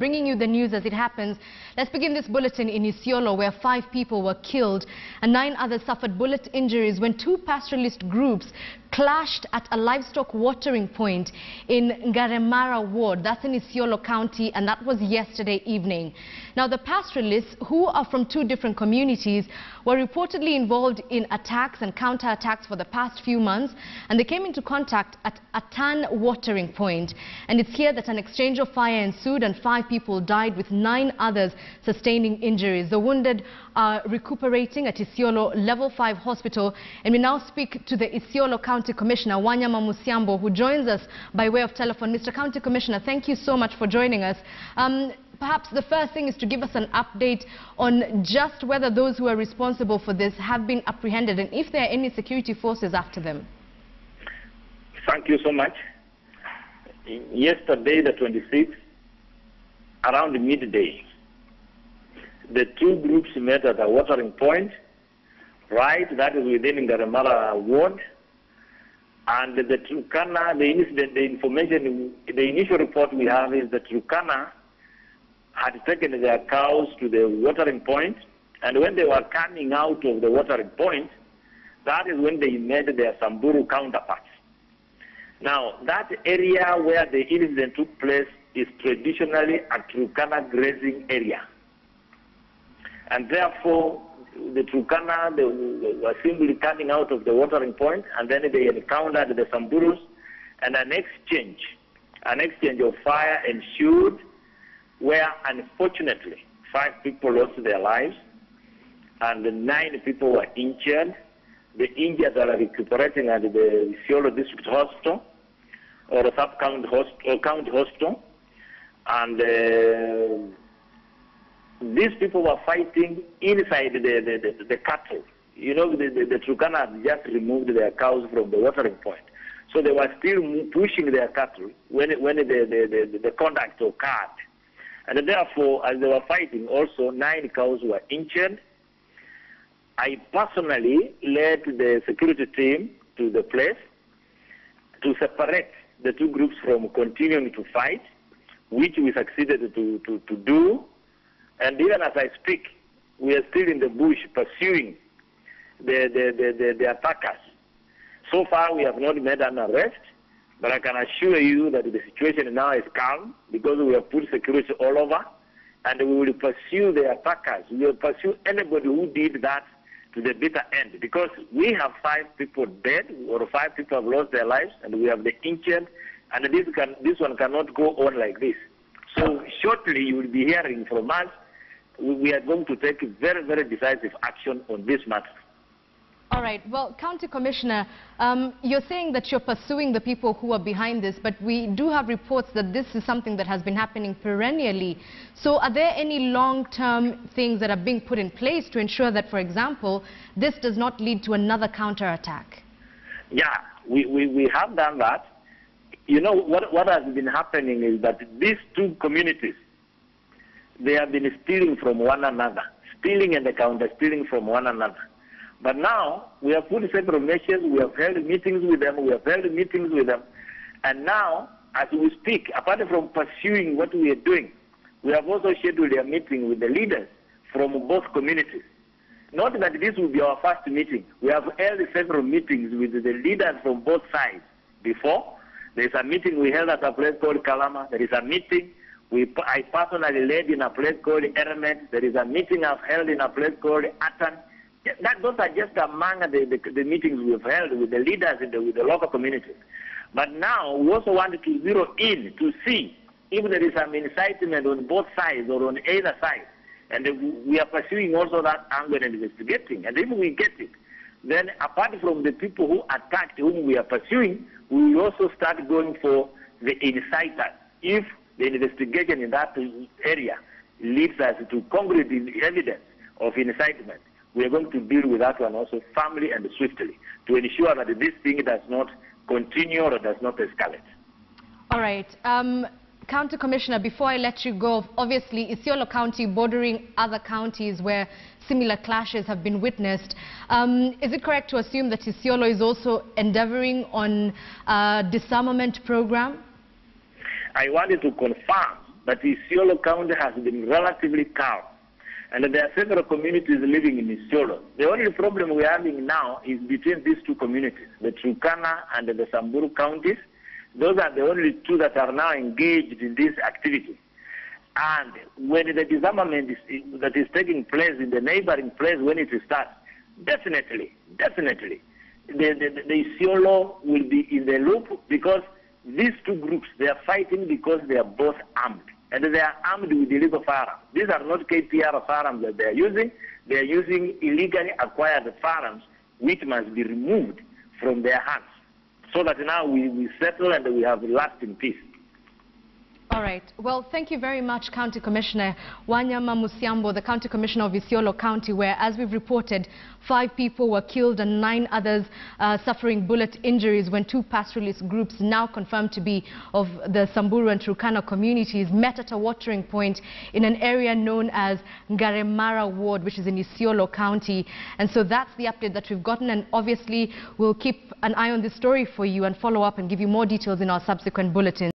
Bringing you the news as it happens. Let's begin this bulletin in Isiolo, where 5 people were killed and 9 others suffered bullet injuries when 2 pastoralist groups clashed at a livestock watering point in Ngaremara ward. That's in Isiolo County, and that was yesterday evening. Now, the pastoralists, who are from 2 different communities, were reportedly involved in attacks and counter-attacks for the past few months, and they came into contact at a Tan watering point. And it's here that an exchange of fire ensued and 5 people died, with 9 others sustaining injuries. The wounded are recuperating at Isiolo Level 5 Hospital, and we now speak to the Isiolo County Commissioner, Wanyama Musiambo, who joins us by way of telephone. Mr. County Commissioner, thank you so much for joining us. Perhaps the first thing is to give us an update on just whether those who are responsible for this have been apprehended and if there are any security forces after them. Thank you so much. Yesterday, the 26th, around midday, the 2 groups met at a watering point, right, that is within Ngaremara ward, and the Turkana, the incident, the information, the initial report we have is that Turkana had taken their cows to the watering point, and when they were coming out of the watering point, that is when they met their Samburu counterparts. Now, that area where the incident took place is traditionally a Turkana grazing area. And therefore, the Turkana, they were simply coming out of the watering point, and then they encountered the Samburus, and an exchange of fire ensued, where unfortunately 5 people lost their lives and 9 people were injured. The injured are recuperating at the Isiolo District Hospital or Sub-County Hospital, and these people were fighting inside the cattle. You know, the Turkana had just removed their cows from the watering point, so they were still pushing their cattle when the contact occurred. And therefore, as they were fighting, also 9 cows were injured. I personally led the security team to the place to separate the 2 groups from continuing to fight, which we succeeded to do. And even as I speak, we are still in the bush pursuing the attackers. So far, we have not made an arrest, but I can assure you that the situation now is calm because we have put security all over, and we will pursue the attackers. We will pursue anybody who did that to the bitter end, because we have 5 people dead, or 5 people have lost their lives, and we have the injured, and this one cannot go on like this. So shortly you will be hearing from us. We are going to take very, very decisive action on this matter. All right. Well, County Commissioner, you're saying that you're pursuing the people who are behind this, but we do have reports that this is something that has been happening perennially. So are there any long-term things that are being put in place to ensure that, for example, this does not lead to another counter-attack? Yeah, we have done that. You know, what has been happening is that these 2 communities, they have been stealing from one another, stealing and counter-stealing from one another. But now, we have put several measures, we have held meetings with them, and now, as we speak, apart from pursuing what we are doing, we have also scheduled a meeting with the leaders from both communities. Not that this will be our first meeting. We have held several meetings with the leaders from both sides before. There is a meeting we held at a place called Kalama. There is a meeting I personally led in a place called Eremet. There is a meeting I've held in a place called Atan. Those are just among the meetings we've held with the leaders with the local communities. But now we also want to zero in to see if there is some incitement on both sides or on either side. And we are pursuing also that angle and investigating. And if we get it, then apart from the people who attacked, whom we are pursuing, we will also start going for the inciters. If the investigation in that area leads us to concrete evidence of incitement, we are going to deal with that one also firmly and swiftly to ensure that this thing does not continue or does not escalate. All right. County Commissioner, before I let you go, obviously Isiolo County bordering other counties where similar clashes have been witnessed. Is it correct to assume that Isiolo is also endeavoring on a disarmament program? I wanted to confirm but Isiolo County has been relatively calm. And there are several communities living in Isiolo. The only problem we're having now is between these two communities, the Turkana and the Samburu counties. Those are the only two that are now engaged in this activity. And when the disarmament that is taking place in the neighboring place, when it starts, definitely, the Isiolo will be in the loop, because these two groups, they are fighting because they are both armed. And they are armed with illegal firearms. These are not KPR firearms that they are using. They are using illegally acquired firearms, which must be removed from their hands, so that now we settle and we have lasting peace. All right. Well, thank you very much, County Commissioner Wanyama Musiambo, the County Commissioner of Isiolo County, where, as we've reported, 5 people were killed and 9 others suffering bullet injuries when 2 pastoralist groups, now confirmed to be of the Samburu and Turkana communities, met at a watering point in an area known as Ngaremara ward, which is in Isiolo County. And so that's the update that we've gotten, and obviously we'll keep an eye on this story for you and follow up and give you more details in our subsequent bulletins.